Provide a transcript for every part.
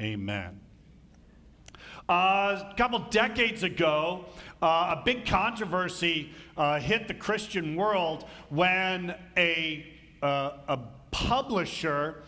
Amen. A couple decades ago, a big controversy hit the Christian world when a publisher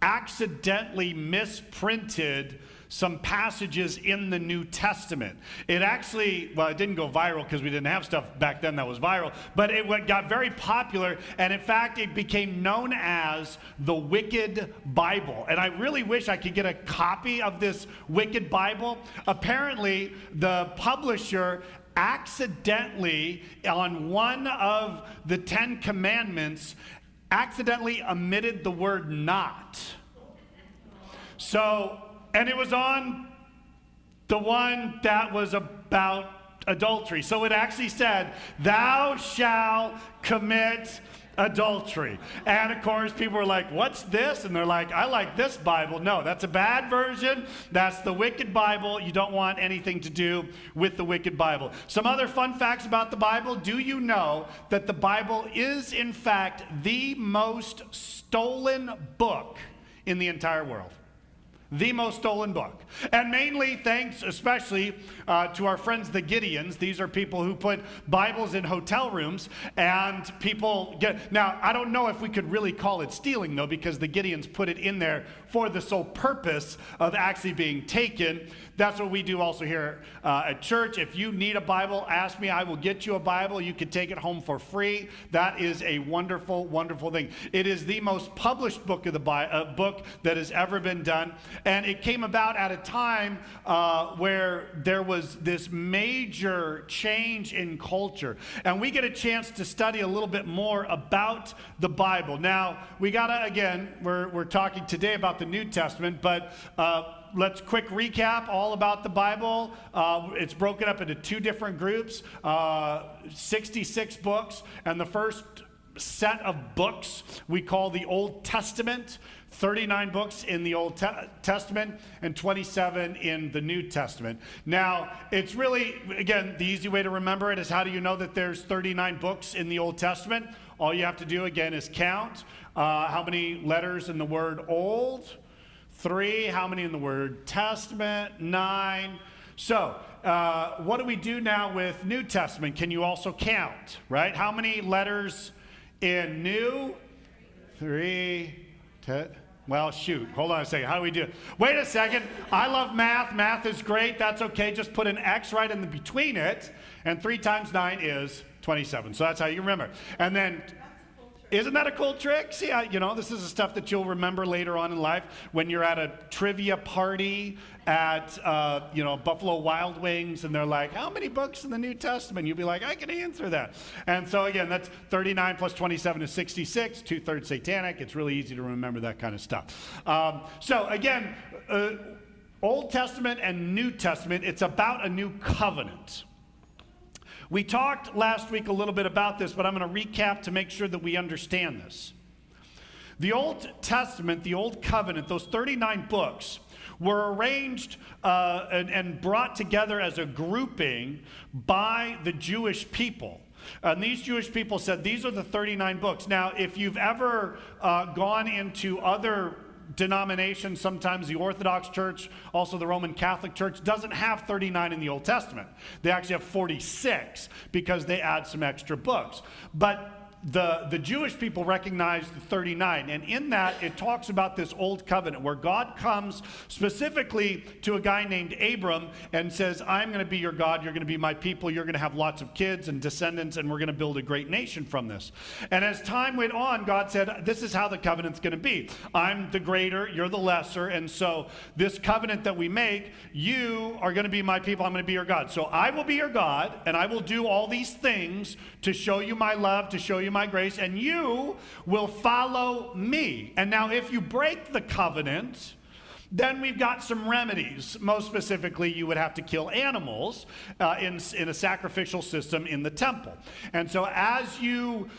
accidentally misprinted some passages in the New Testament. It actually, well, it didn't go viral because we didn't have stuff back then that was viral, but it got very popular, and in fact, it became known as the Wicked Bible. And I really wish I could get a copy of this Wicked Bible. Apparently, the publisher accidentally, on one of the 10 Commandments, accidentally omitted the word not. So, and it was on the one that was about adultery. So it actually said, "Thou shalt commit adultery." And of course, people were like, "What's this?" And they're like, "I like this Bible." No, that's a bad version. That's the Wicked Bible. You don't want anything to do with the Wicked Bible. Some other fun facts about the Bible. Do you know that the Bible is, in fact, the most stolen book in the entire world? The most stolen book. And mainly thanks especially to our friends the Gideons. These are people who put Bibles in hotel rooms, and people get, now I don't know if we could really call it stealing though, because the Gideons put it in there for the sole purpose of actually being taken. That's what we do also here at church. If you need a Bible, ask me. I will get you a Bible. You can take it home for free. That is a wonderful, wonderful thing. It is the most published book of the book that has ever been done. And it came about at a time where there was this major change in culture. And we get a chance to study a little bit more about the Bible. Now, we gotta, again, we're talking today about the New Testament, but let's quick recap all about the Bible. It's broken up into two different groups, 66 books, and the first set of books we call the Old Testament. 39 books in the Old Testament and 27 in the New Testament. Now, it's really, again, the easy way to remember it is, how do you know that there's 39 books in the Old Testament? All you have to do, again, is count. How many letters in the word old? 3. How many in the word Testament? 9. So, what do we do now with New Testament? Can you also count, right? How many letters in New? 3. Well, shoot. Hold on a second. How do we do it? Wait a second. I love math. Math is great. That's okay. Just put an X right in the between it. And 3 times 9 is 27. So that's how you remember. And then, isn't that a cool trick? See, this is the stuff that you'll remember later on in life when you're at a trivia party at, Buffalo Wild Wings, and they're like, "How many books in the New Testament?" You'll be like, "I can answer that." And so again, that's 39 plus 27 is 66, 2/3 satanic. It's really easy to remember that kind of stuff. So again, Old Testament and New Testament, it's about a new covenant. We talked last week a little bit about this, but I'm going to recap to make sure that we understand this. The Old Testament, the Old Covenant, those 39 books were arranged and brought together as a grouping by the Jewish people. And these Jewish people said, these are the 39 books. Now, if you've ever gone into other denominations, sometimes the Orthodox Church, also the Roman Catholic Church, doesn't have 39 in the Old Testament. They actually have 46 because they add some extra books. But the Jewish people recognize the 39, and in that it talks about this old covenant where God comes specifically to a guy named Abram and says, "I'm going to be your God, you're going to be my people, you're going to have lots of kids and descendants, and we're going to build a great nation from this." And as time went on, God said, "This is how the covenant's going to be. I'm the greater, you're the lesser, and so this covenant that we make, you are going to be my people, I'm going to be your God. So I will be your God, and I will do all these things to show you my love, to show you my grace, and you will follow me." And now if you break the covenant, then we've got some remedies. Most specifically, you would have to kill animals in a sacrificial system in the temple. And so as you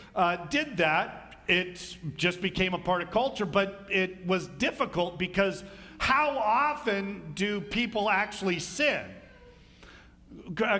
did that, it just became a part of culture, but it was difficult because how often do people actually sin?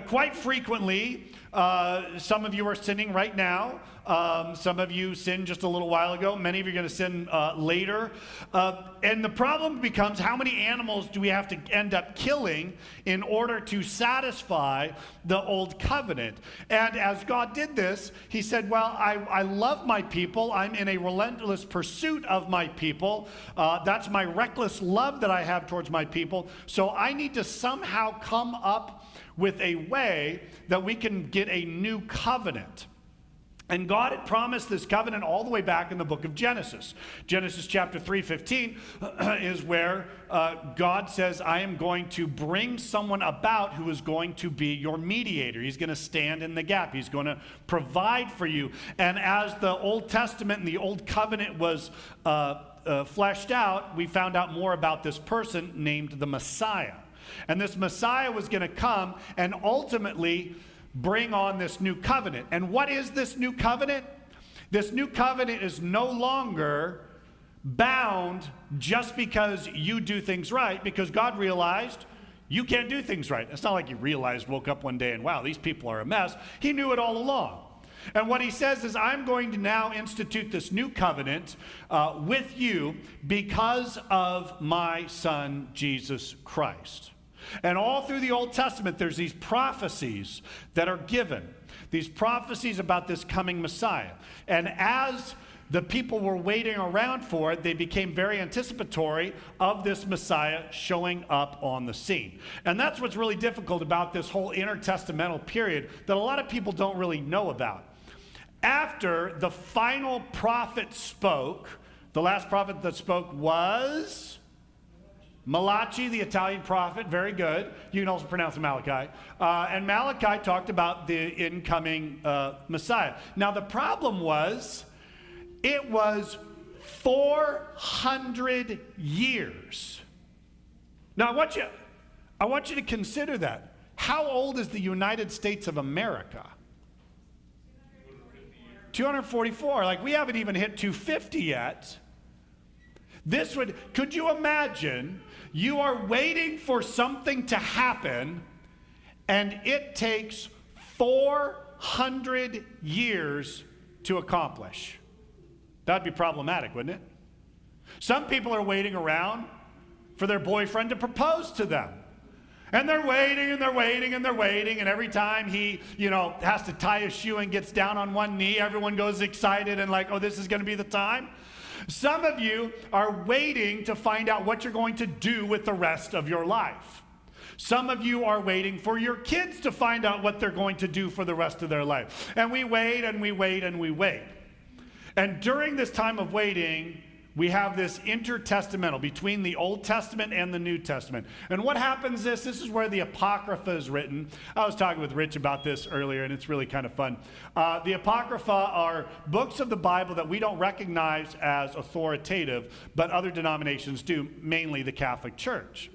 Quite frequently, some of you are sinning right now. Some of you sinned just a little while ago. Many of you are going to sin later. And the problem becomes, how many animals do we have to end up killing in order to satisfy the old covenant? And as God did this, he said, well, I love my people. I'm in a relentless pursuit of my people. That's my reckless love that I have towards my people. So I need to somehow come up with a way that we can get a new covenant. And God had promised this covenant all the way back in the book of Genesis. Genesis chapter 3:15 is where God says, I am going to bring someone about who is going to be your mediator. He's going to stand in the gap. He's going to provide for you. And as the Old Testament and the Old Covenant was fleshed out, we found out more about this person named the Messiah. And this Messiah was going to come and ultimately bring on this new covenant. And what is this new covenant? This new covenant is no longer bound just because you do things right, because God realized you can't do things right. It's not like he realized, woke up one day and, wow, these people are a mess. He knew it all along. And what he says is, I'm going to now institute this new covenant with you because of my son, Jesus Christ. And all through the Old Testament, there's these prophecies that are given, these prophecies about this coming Messiah. And as the people were waiting around for it, they became very anticipatory of this Messiah showing up on the scene. And that's what's really difficult about this whole intertestamental period that a lot of people don't really know about. After the final prophet spoke, the last prophet that spoke was Malachi, the Italian prophet. Very good. You can also pronounce it Malachi. And Malachi talked about the incoming Messiah. Now, the problem was, it was 400 years. Now, I want you to consider that. How old is the United States of America? 244. Like, we haven't even hit 250 yet. Could you imagine, you are waiting for something to happen, and it takes 400 years to accomplish? That'd be problematic, wouldn't it? Some people are waiting around for their boyfriend to propose to them. And they're waiting, and they're waiting, and they're waiting, and every time he, has to tie a shoe and gets down on one knee, everyone goes excited and like, oh, this is going to be the time. Some of you are waiting to find out what you're going to do with the rest of your life. Some of you are waiting for your kids to find out what they're going to do for the rest of their life. And we wait, and we wait, and we wait. And during this time of waiting, we have this intertestamental between the Old Testament and the New Testament. And what happens is, this is where the Apocrypha is written. I was talking with Rich about this earlier, and it's really kind of fun. The Apocrypha are books of the Bible that we don't recognize as authoritative, but other denominations do, mainly the Catholic Church.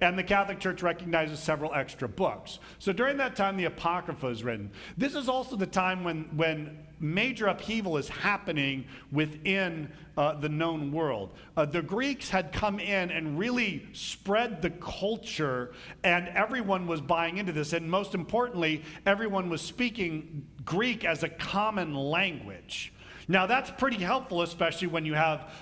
And the Catholic Church recognizes several extra books. So during that time, the Apocrypha is written. This is also the time when major upheaval is happening within the known world. The Greeks had come in and really spread the culture, and everyone was buying into this. And most importantly, everyone was speaking Greek as a common language. Now, that's pretty helpful, especially when you have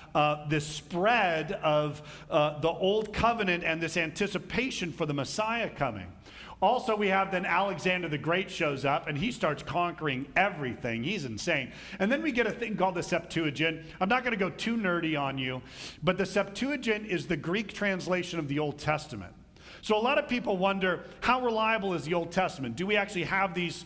this spread of the Old Covenant and this anticipation for the Messiah coming. Also, we have then Alexander the Great shows up, and he starts conquering everything. He's insane. And then we get a thing called the Septuagint. I'm not going to go too nerdy on you, but the Septuagint is the Greek translation of the Old Testament. So a lot of people wonder, how reliable is the Old Testament? Do we actually have these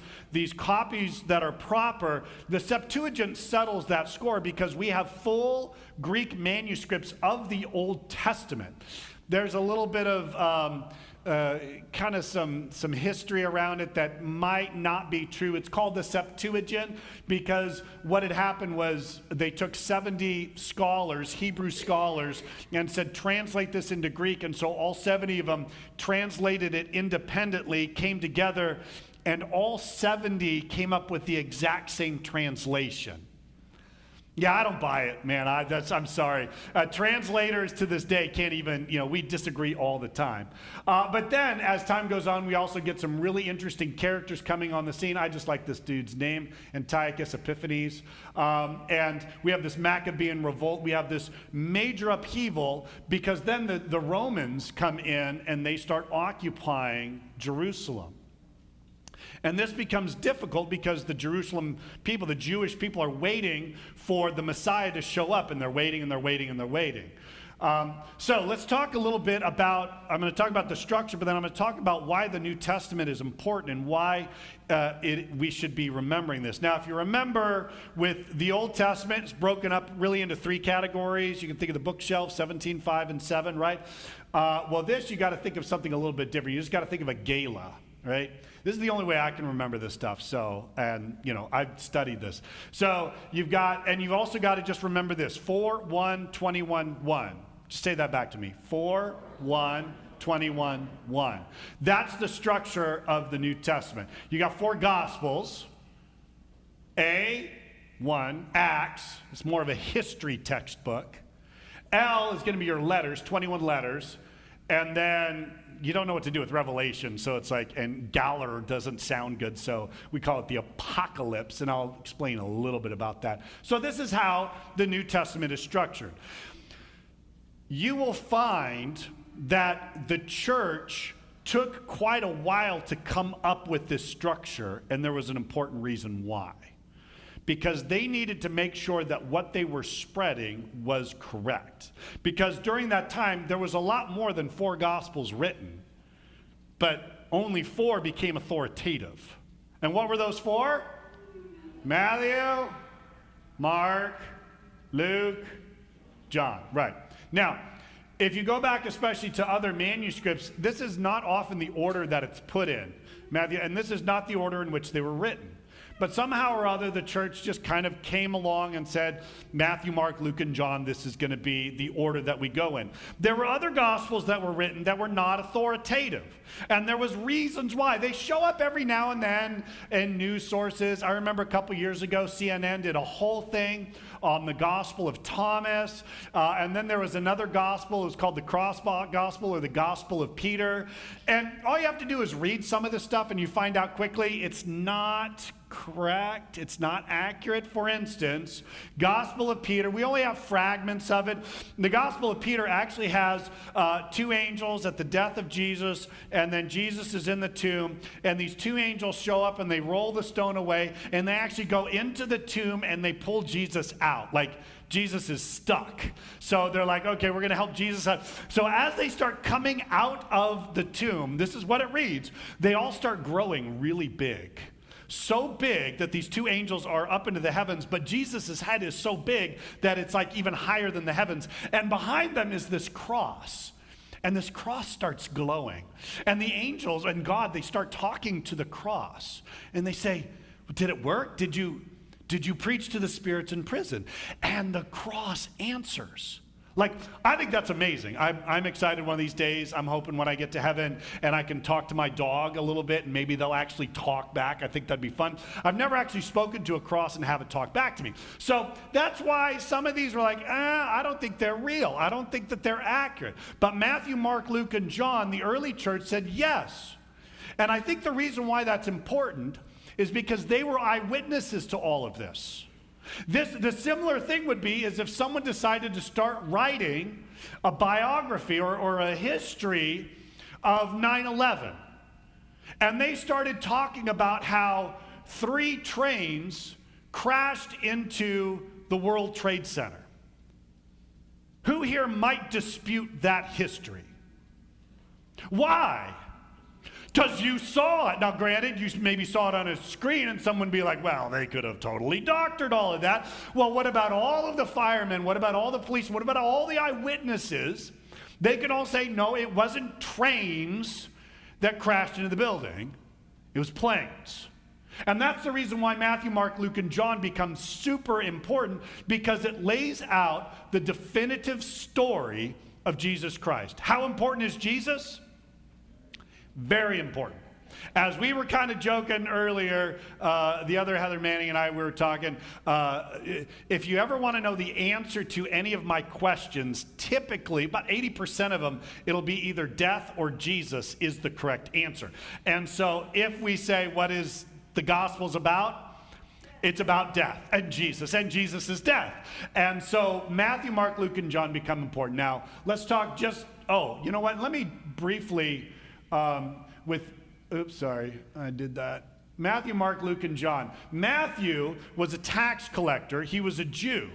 copies that are proper? The Septuagint settles that score because we have full Greek manuscripts of the Old Testament. There's a little bit of kind of some history around it that might not be true. It's called the Septuagint because what had happened was they took 70 scholars, Hebrew scholars, and said, translate this into Greek. And so all 70 of them translated it independently, came together, and all 70 came up with the exact same translation. Yeah, I don't buy it, man. I'm sorry. Translators to this day can't even, we disagree all the time. But then, as time goes on, we also get some really interesting characters coming on the scene. I just like this dude's name, Antiochus Epiphanes. And we have this Maccabean revolt. We have this major upheaval because then the Romans come in and they start occupying Jerusalem. And this becomes difficult because the Jerusalem people, the Jewish people, are waiting for the Messiah to show up, and they're waiting and they're waiting and they're waiting. So let's talk a little bit about, I'm going to talk about the structure, but then I'm going to talk about why the New Testament is important and why we should be remembering this. Now, if you remember with the Old Testament, it's broken up really into three categories. You can think of the bookshelf, 17, 5, and 7, right? Well, this, you got to think of something a little bit different. You just got to think of a GALA, right? This is the only way I can remember this stuff. So, and I've studied this. So you've also got to just remember this: 4, 1, 21, 1. Just say that back to me. 4, 1, 21, 1. That's the structure of the New Testament. You got 4 Gospels. A1, Acts. It's more of a history textbook. L is going to be your letters, 21 letters. And then you don't know what to do with Revelation, so it's like, and GALA doesn't sound good, so we call it the apocalypse, and I'll explain a little bit about that. So this is how the New Testament is structured. You will find that the church took quite a while to come up with this structure, and there was an important reason why. Because they needed to make sure that what they were spreading was correct. Because during that time, there was a lot more than 4 Gospels written, but only 4 became authoritative. And what were those 4? Matthew, Mark, Luke, John. Right. Now, if you go back especially to other manuscripts, this is not often the order that it's put in. Matthew, and this is not the order in which they were written. But somehow or other, the church just kind of came along and said, Matthew, Mark, Luke, and John, this is going to be the order that we go in. There were other Gospels that were written that were not authoritative. And there was reasons why. They show up every now and then in news sources. I remember a couple years ago, CNN did a whole thing on the Gospel of Thomas. And then there was another Gospel. It was called the Cross Gospel or the Gospel of Peter. And all you have to do is read some of this stuff and you find out quickly it's not correct. It's not accurate. For instance, Gospel of Peter, we only have fragments of it. The Gospel of Peter actually has 2 angels at the death of Jesus, and then Jesus is in the tomb, and these 2 angels show up and they roll the stone away, and they actually go into the tomb and they pull Jesus out. Like, Jesus is stuck. So they're like, okay, we're going to help Jesus out. So as they start coming out of the tomb, this is what it reads, they all start growing really big. So big that these 2 angels are up into the heavens, but Jesus' head is so big that it's like even higher than the heavens. And behind them is this cross. And this cross starts glowing. And the angels and God, they start talking to the cross. And they say, did it work? Did you preach to the spirits in prison? And the cross answers. Like, I think that's amazing. I'm excited one of these days. I'm hoping when I get to heaven and I can talk to my dog a little bit and maybe they'll actually talk back. I think that'd be fun. I've never actually spoken to a cross and have it talk back to me. So that's why some of these were like, I don't think they're real. I don't think that they're accurate. But Matthew, Mark, Luke, and John, the early church said yes. And I think the reason why that's important is because they were eyewitnesses to all of this. The similar thing would be is if someone decided to start writing a biography or a history of 9/11, and they started talking about how 3 trains crashed into the World Trade Center. Who here might dispute that history? Why? Because you saw it. Now, granted, you maybe saw it on a screen and someone would be like, well, they could have totally doctored all of that. Well, what about all of the firemen? What about all the police? What about all the eyewitnesses? They could all say, no, it wasn't trains that crashed into the building. It was planes. And that's the reason why Matthew, Mark, Luke, and John become super important, because it lays out the definitive story of Jesus Christ. How important is Jesus? Very important. As we were kind of joking earlier, the other Heather Manning and I, we were talking, if you ever want to know the answer to any of my questions, typically, about 80% of them, it'll be either death or Jesus is the correct answer. And so if we say, what is the Gospels about? It's about death and Jesus is death. And so Matthew, Mark, Luke, and John become important. Now, let's talk just, you know what? Let me briefly, oops, sorry, I did that. Matthew, Mark, Luke, and John. Matthew was a tax collector. He was a Jew.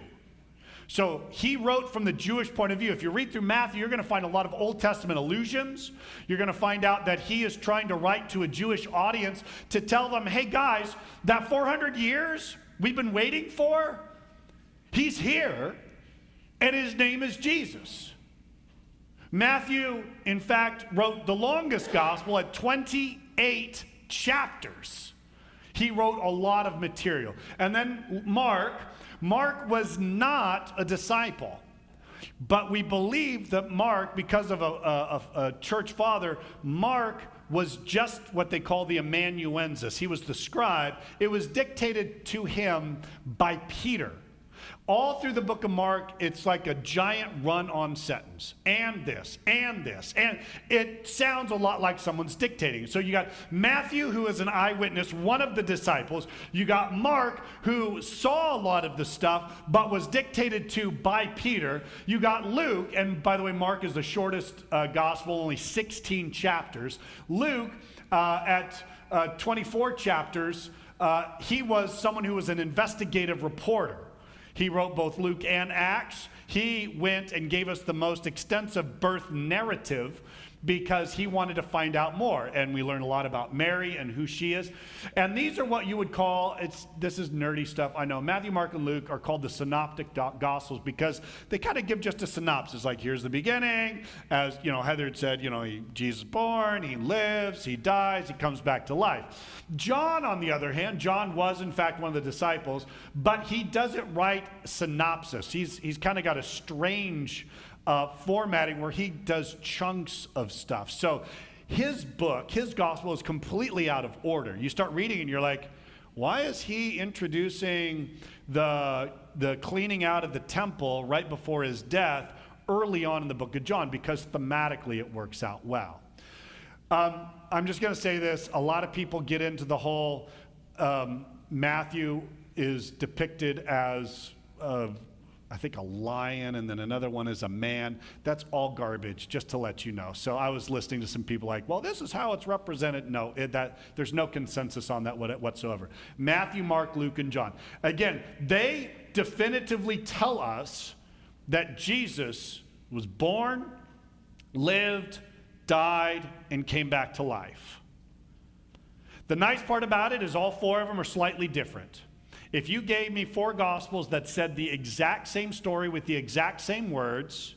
So he wrote from the Jewish point of view. If you read through Matthew, you're going to find a lot of Old Testament allusions. You're going to find out that he is trying to write to a Jewish audience to tell them, hey guys, that 400 years we've been waiting for, he's here, and his name is Jesus. Matthew, in fact, wrote the longest gospel at 28 chapters. He wrote a lot of material. And then Mark was not a disciple, but we believe that Mark, because of a church father, Mark was just what they call the amanuensis. He was the scribe. It was dictated to him by Peter. All through the book of Mark, it's like a giant run-on sentence. And this, and this. And it sounds a lot like someone's dictating. So you got Matthew, who is an eyewitness, one of the disciples. You got Mark, who saw a lot of the stuff, but was dictated to by Peter. You got Luke, and by the way, Mark is the shortest gospel, only 16 chapters. Luke, at 24 chapters, he was someone who was an investigative reporter. He wrote both Luke and Acts. He went and gave us the most extensive birth narrative because he wanted to find out more. And we learn a lot about Mary and who she is. And these are what you would call, this is nerdy stuff, I know. Matthew, Mark, and Luke are called the synoptic gospels because they kind of give just a synopsis. Like, here's the beginning. As, Heather had said, Jesus is born, he lives, he dies, he comes back to life. John, on the other hand, John was, in fact, one of the disciples, but he doesn't write synopsis. He's kind of got a strange formatting where he does chunks of stuff. So his book, his gospel, is completely out of order. You start reading and you're like, why is he introducing the cleaning out of the temple right before his death early on in the book of John? Because thematically it works out well. I'm just going to say this. A lot of people get into the whole Matthew is depicted as I think a lion, and then another one is a man. That's all garbage, just to let you know. So I was listening to some people like, well, this is how it's represented. No, there's no consensus on that whatsoever. Matthew, Mark, Luke, and John. Again, they definitively tell us that Jesus was born, lived, died, and came back to life. The nice part about it is all four of them are slightly different. If you gave me 4 gospels that said the exact same story with the exact same words,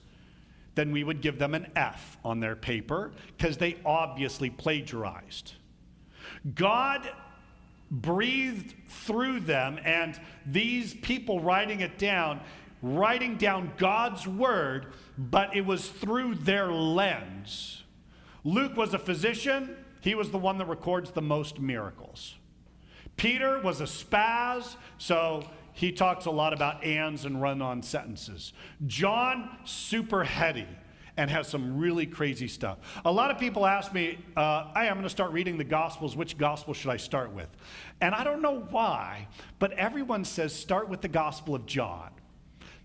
then we would give them an F on their paper because they obviously plagiarized. God breathed through them, and these people writing down God's word, but it was through their lens. Luke was a physician. He was the one that records the most miracles. Peter was a spaz, so he talks a lot about ands and run-on sentences. John, super heady and has some really crazy stuff. A lot of people ask me, hey, I'm going to start reading the Gospels. Which Gospel should I start with? And I don't know why, but everyone says start with the Gospel of John.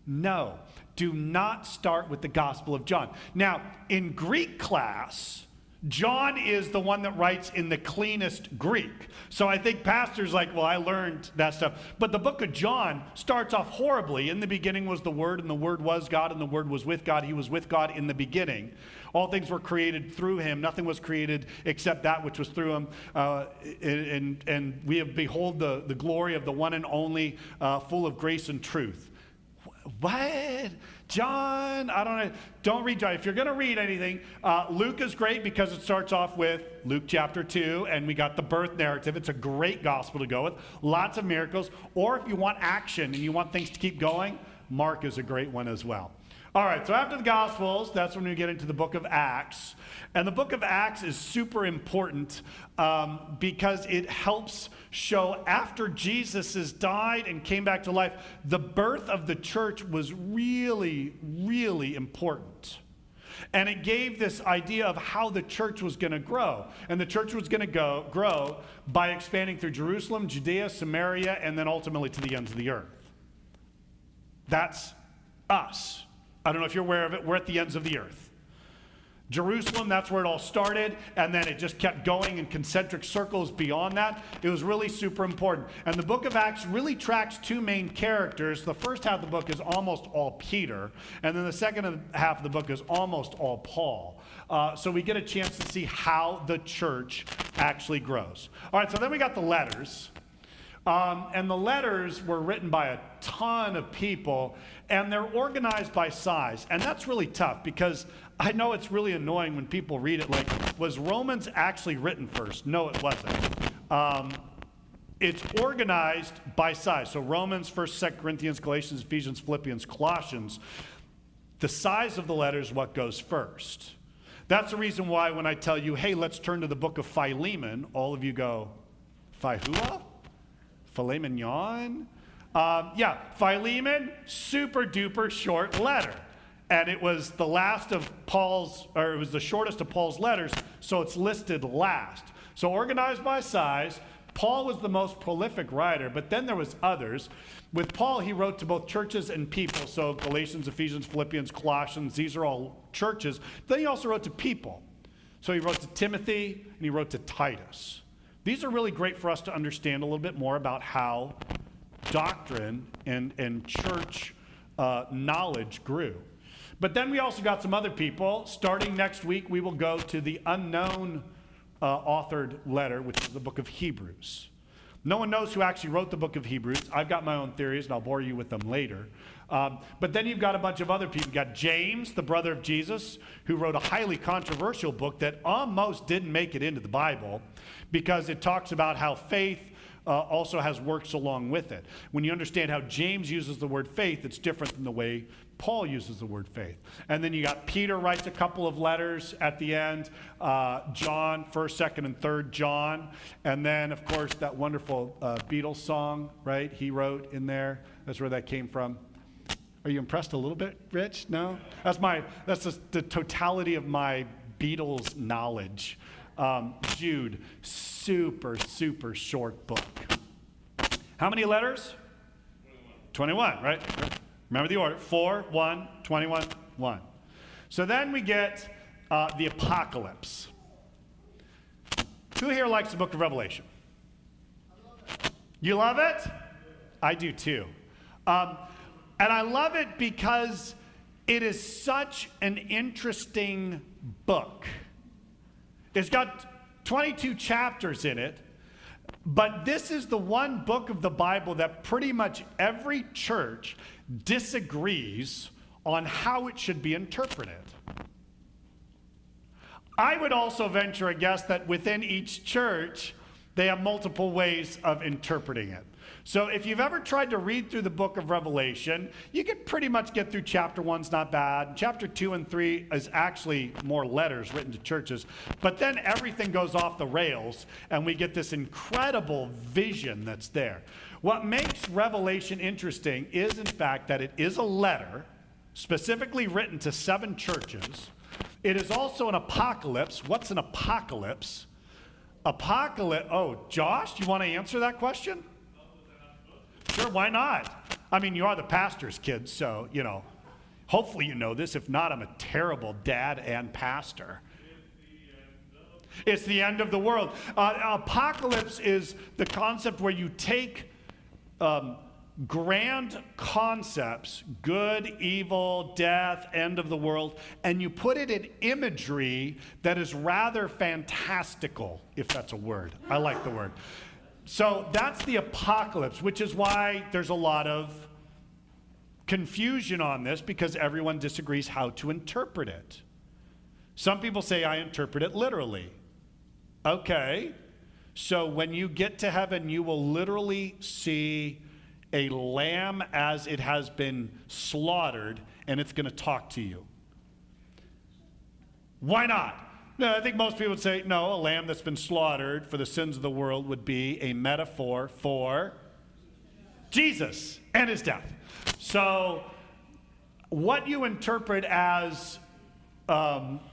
No, do not start with the Gospel of John. Now, in Greek class, John is the one that writes in the cleanest Greek. So I think pastors like, well, I learned that stuff. But the book of John starts off horribly. In the beginning was the Word, and the Word was God, and the Word was with God. He was with God in the beginning. All things were created through him. Nothing was created except that which was through him. And we have behold the glory of the one and only, full of grace and truth. What? John? I don't know. Don't read John. If you're going to read anything, Luke is great because it starts off with Luke chapter 2, and we got the birth narrative. It's a great gospel to go with. Lots of miracles. Or if you want action and you want things to keep going, Mark is a great one as well. All right, so after the Gospels, that's when we get into the book of Acts. And the book of Acts is super important because it helps show after Jesus has died and came back to life, the birth of the church was really, really important. And it gave this idea of how the church was going to grow. And the church was going to grow by expanding through Jerusalem, Judea, Samaria, and then ultimately to the ends of the earth. That's us. I don't know if you're aware of it. We're at the ends of the earth. Jerusalem, that's where it all started, and then it just kept going in concentric circles beyond that. It was really super important. And the book of Acts really tracks two main characters. The first half of the book is almost all Peter, and then the second half of the book is almost all Paul. So we get a chance to see how the church actually grows. All right, so then we got the letters. And the letters were written by a ton of people, and they're organized by size. And that's really tough because I know it's really annoying when people read it like, was Romans actually written first? No, it wasn't. It's organized by size. So Romans, 1st, 2nd Corinthians, Galatians, Ephesians, Philippians, Colossians. The size of the letter is what goes first. That's the reason why when I tell you, hey, let's turn to the book of Philemon, all of you go, Phihua? Filet mignon? Yeah, Philemon, super duper short letter. And it was the last of Paul's, or it was the shortest of Paul's letters, so it's listed last. So organized by size, Paul was the most prolific writer, but then there was others. With Paul, he wrote to both churches and people. So Galatians, Ephesians, Philippians, Colossians, these are all churches. Then he also wrote to people. So he wrote to Timothy and he wrote to Titus. These are really great for us to understand a little bit more about how doctrine and church knowledge grew. But then we also got some other people. Starting next week, we will go to the unknown authored letter, which is the book of Hebrews. No one knows who actually wrote the book of Hebrews. I've got my own theories, and I'll bore you with them later. But then you've got a bunch of other people. You've got James, the brother of Jesus, who wrote a highly controversial book that almost didn't make it into the Bible because it talks about how faith also has works along with it. When you understand how James uses the word faith, it's different than the way Paul uses the word faith. And then you got Peter writes a couple of letters at the end, John, 1st, 2nd, and 3rd John. And then, of course, that wonderful Beatles song, right, he wrote in there. That's where that came from. Are you impressed a little bit, Rich? No? That's the totality of my Beatles knowledge. Jude, super, super short book. How many letters? 21, right? Remember the order. 4, 1, 21, 1. So then we get the apocalypse. Who here likes the book of Revelation? You love it? I do too. And I love it because it is such an interesting book. It's got 22 chapters in it, but this is the one book of the Bible that pretty much every church disagrees on how it should be interpreted. I would also venture a guess that within each church, they have multiple ways of interpreting it. So if you've ever tried to read through the book of Revelation, you can pretty much get through chapter 1's not bad. Chapter 2 and 3 is actually more letters written to churches. But then everything goes off the rails, and we get this incredible vision that's there. What makes Revelation interesting is, in fact, that it is a letter specifically written to 7 churches. It is also an apocalypse. What's an apocalypse? Apocalypse. Oh, Josh, you want to answer that question? Sure, why not? I mean, you are the pastor's kid, so, hopefully you know this. If not, I'm a terrible dad and pastor. It's the end of the world. Apocalypse is the concept where you take grand concepts, good, evil, death, end of the world, and you put it in imagery that is rather fantastical, if that's a word. I like the word. So that's the apocalypse, which is why there's a lot of confusion on this because everyone disagrees how to interpret it. Some people say I interpret it literally. Okay, so when you get to heaven, you will literally see a lamb as it has been slaughtered and it's going to talk to you. Why not? No, I think most people would say, no, a lamb that's been slaughtered for the sins of the world would be a metaphor for Jesus and his death. So what you interpret as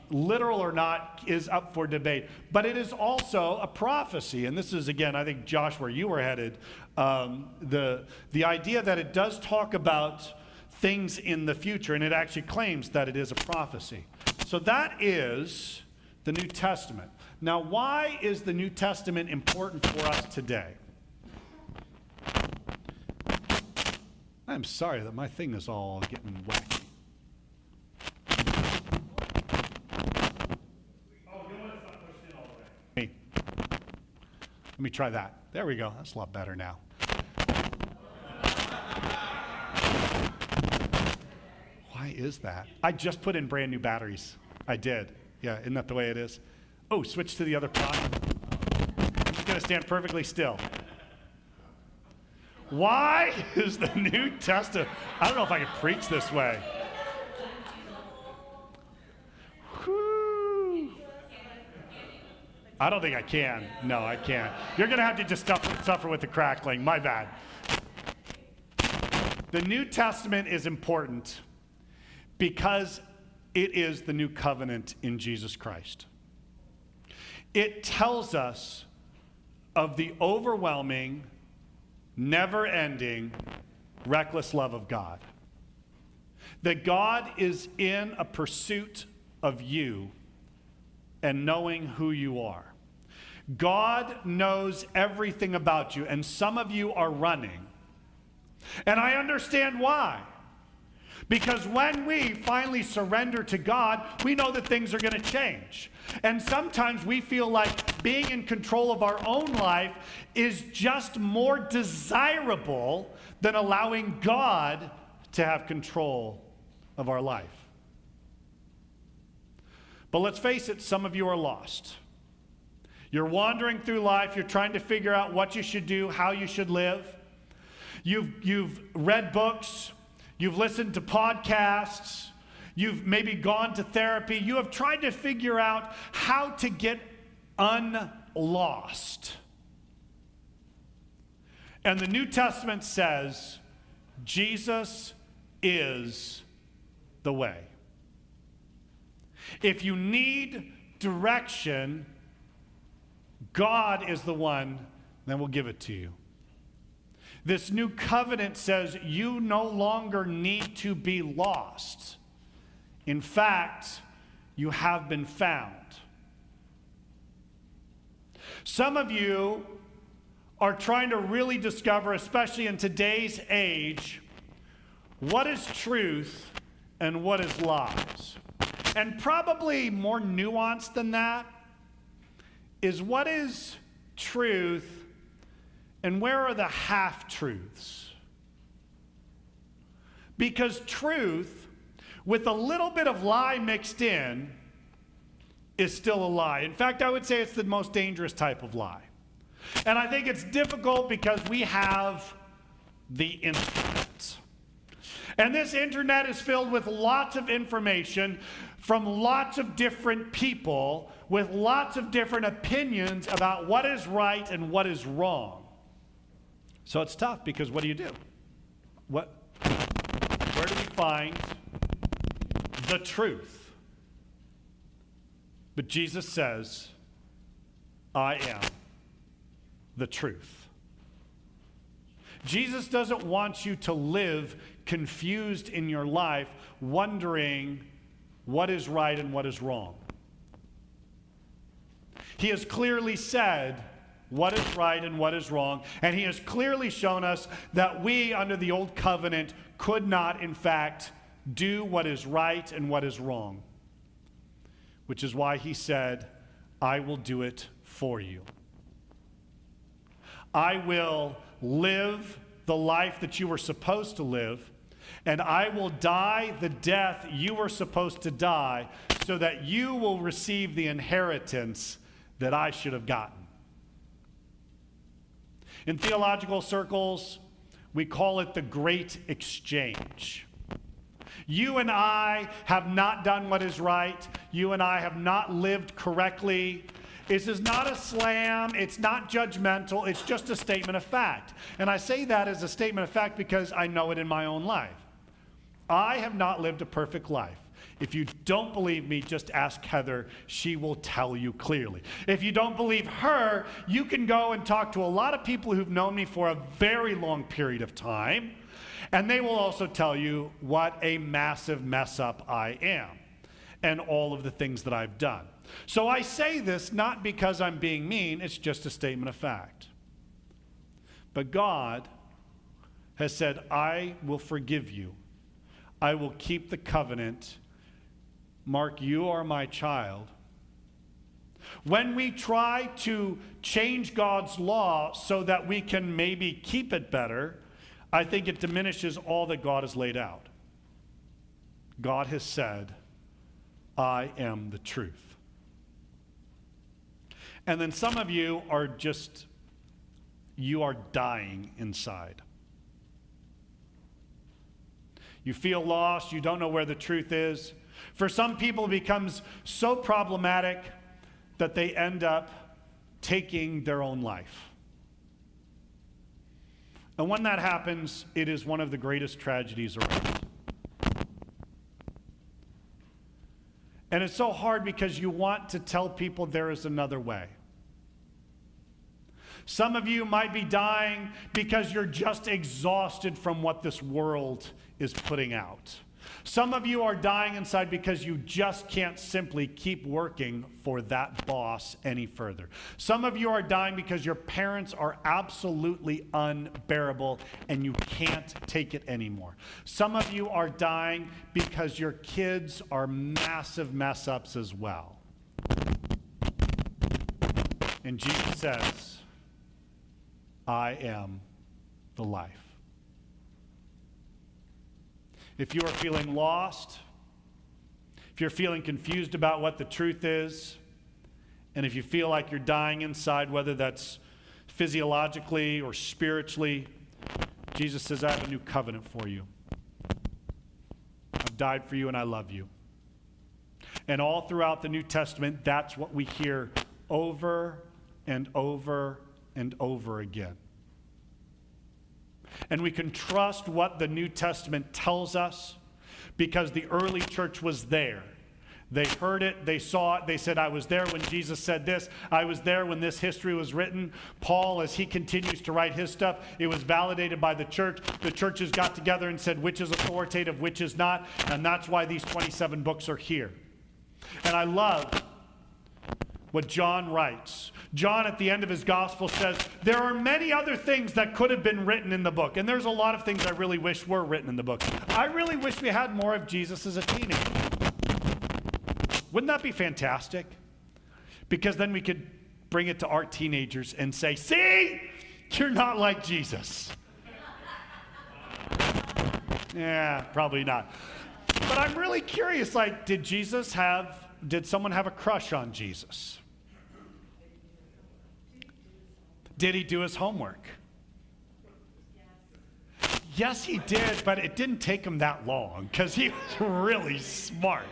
literal or not is up for debate, but it is also a prophecy. And this is, again, I think, Josh, where you were headed, the idea that it does talk about things in the future, and it actually claims that it is a prophecy. So that is the New Testament. Now, why is the New Testament important for us today? I'm sorry that my thing is all getting wacky. Let me try that. There we go. That's a lot better now. Why is that? I just put in brand new batteries. I did. Yeah, isn't that the way it is? Oh, switch to the other pod. I'm just going to stand perfectly still. Why is the New Testament? I don't know if I can preach this way. I don't think I can. No, I can't. You're going to have to just suffer with the crackling. My bad. The New Testament is important because it is the new covenant in Jesus Christ. It tells us of the overwhelming, never-ending, reckless love of God. That God is in a pursuit of you and knowing who you are. God knows everything about you, and some of you are running. And I understand why. Because when we finally surrender to God, we know that things are going to change. And sometimes we feel like being in control of our own life is just more desirable than allowing God to have control of our life. But let's face it, some of you are lost. You're wandering through life. You're trying to figure out what you should do, how you should live. You've read books. You've listened to podcasts. You've maybe gone to therapy. You have tried to figure out how to get unlost. And the New Testament says Jesus is the way. If you need direction, God is the one that will give it to you. This new covenant says you no longer need to be lost. In fact, you have been found. Some of you are trying to really discover, especially in today's age, what is truth and what is lies. And probably more nuanced than that is what is truth and where are the half-truths? Because truth, with a little bit of lie mixed in, is still a lie. In fact, I would say it's the most dangerous type of lie. And I think it's difficult because we have the internet. And this internet is filled with lots of information from lots of different people with lots of different opinions about what is right and what is wrong. So it's tough because what do you do? Where do we find the truth? But Jesus says, I am the truth. Jesus doesn't want you to live confused in your life, wondering what is right and what is wrong. He has clearly said what is right and what is wrong, and he has clearly shown us that we, under the old covenant, could not, in fact, do what is right and what is wrong, which is why he said, I will do it for you. I will live the life that you were supposed to live, and I will die the death you were supposed to die so that you will receive the inheritance that I should have gotten. In theological circles, we call it the Great Exchange. You and I have not done what is right. You and I have not lived correctly. This is not a slam. It's not judgmental. It's just a statement of fact. And I say that as a statement of fact because I know it in my own life. I have not lived a perfect life. If you don't believe me, just ask Heather. She will tell you clearly. If you don't believe her, you can go and talk to a lot of people who've known me for a very long period of time, and they will also tell you what a massive mess up I am and all of the things that I've done. So I say this not because I'm being mean, it's just a statement of fact. But God has said, I will forgive you. I will keep the covenant. Mark, you are my child. When we try to change God's law so that we can maybe keep it better, I think it diminishes all that God has laid out. God has said, I am the truth. And then some of you are you are dying inside. You feel lost. You don't know where the truth is. For some people, it becomes so problematic that they end up taking their own life. And when that happens, it is one of the greatest tragedies around. And it's so hard because you want to tell people there is another way. Some of you might be dying because you're just exhausted from what this world is putting out. Some of you are dying inside because you just can't simply keep working for that boss any further. Some of you are dying because your parents are absolutely unbearable and you can't take it anymore. Some of you are dying because your kids are massive mess ups as well. And Jesus says, I am the life. If you are feeling lost, if you're feeling confused about what the truth is, and if you feel like you're dying inside, whether that's physiologically or spiritually, Jesus says, I have a new covenant for you. I've died for you and I love you. And all throughout the New Testament, that's what we hear over and over and over again. And we can trust what the New Testament tells us because the early church was there. They heard it, they saw it, they said, I was there when Jesus said this, I was there when this history was written. Paul, as he continues to write his stuff, it was validated by the church. The churches got together and said, which is authoritative, which is not, and that's why these 27 books are here. And I love what John writes. John, at the end of his gospel, says, there are many other things that could have been written in the book. And there's a lot of things I really wish were written in the book. I really wish we had more of Jesus as a teenager. Wouldn't that be fantastic? Because then we could bring it to our teenagers and say, see, you're not like Jesus. Yeah, probably not. But I'm really curious, like, did someone have a crush on Jesus? Did he do his homework? Yes, he did, but it didn't take him that long because he was really smart.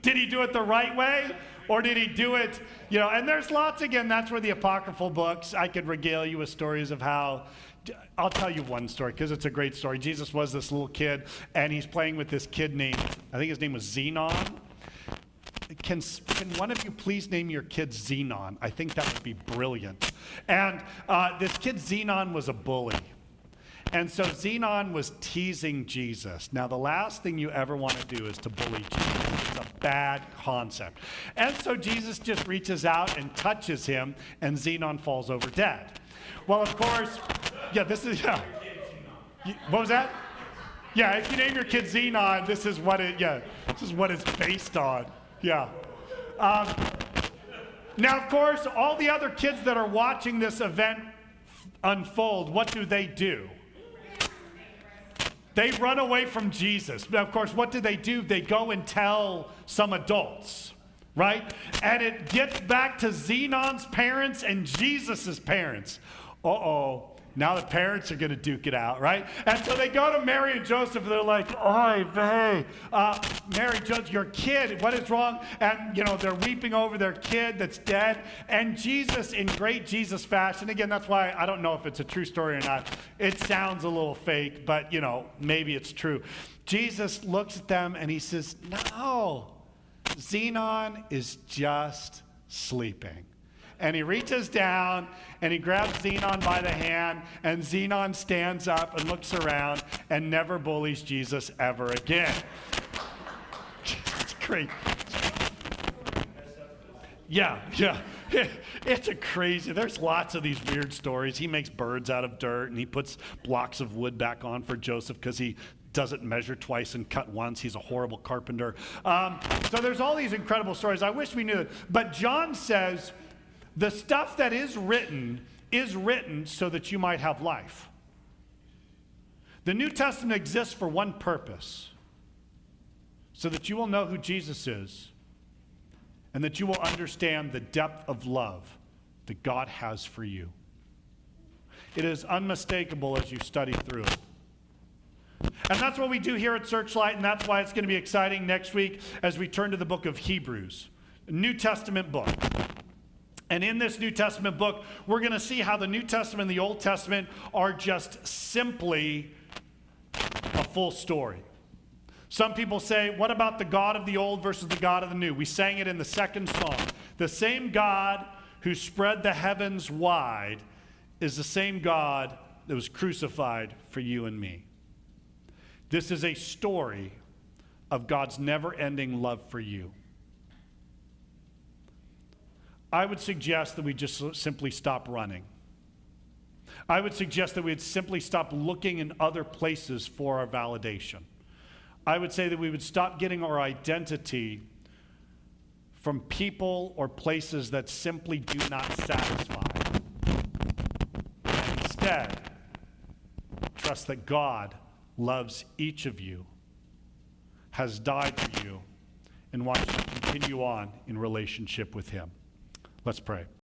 Did he do it the right way? Or did he do it, and there's lots, again, that's where the apocryphal books, I could regale you with stories of how, I'll tell you one story because it's a great story. Jesus was this little kid and he's playing with this kid named, I think his name was Zenon. Can one of you please name your kid Zenon? I think that would be brilliant. And this kid Zenon was a bully. And so Zenon was teasing Jesus. Now, the last thing you ever want to do is to bully Jesus. It's a bad concept. And so Jesus just reaches out and touches him, and Zenon falls over dead. Well, of course, what was that? Yeah, if you name your kid Zenon, this is what it's based on. Yeah. Now, of course, all the other kids that are watching this event unfold, what do? They run away from Jesus. Now, of course, what do? They go and tell some adults, right? And it gets back to Zenon's parents and Jesus' parents. Uh-oh. now the parents are going to duke it out, right? And so they go to Mary and Joseph, and they're like, "Oy vey, Mary, Joseph, your kid, what is wrong?" And, they're weeping over their kid that's dead. And Jesus, in great Jesus fashion, again, that's why I don't know if it's a true story or not. It sounds a little fake, but, maybe it's true. Jesus looks at them, and he says, "No, Zenon is just sleeping." And he reaches down and he grabs Zenon by the hand, and Zenon stands up and looks around and never bullies Jesus ever again. It's great. Yeah. It's a crazy, there's lots of these weird stories. He makes birds out of dirt, and he puts blocks of wood back on for Joseph because he doesn't measure twice and cut once. He's a horrible carpenter. So there's all these incredible stories. I wish we knew it. But John says, the stuff that is written so that you might have life. The New Testament exists for one purpose, so that you will know who Jesus is, and that you will understand the depth of love that God has for you. It is unmistakable as you study through it. And that's what we do here at Searchlight, and that's why it's going to be exciting next week as we turn to the book of Hebrews, a New Testament book. And in this New Testament book, we're going to see how the New Testament and the Old Testament are just simply a full story. Some people say, what about the God of the Old versus the God of the New? We sang it in the second song. The same God who spread the heavens wide is the same God that was crucified for you and me. This is a story of God's never-ending love for you. I would suggest that we just simply stop running. I would suggest that we'd simply stop looking in other places for our validation. I would say that we would stop getting our identity from people or places that simply do not satisfy. And instead, trust that God loves each of you, has died for you, and wants to continue on in relationship with him. Let's pray.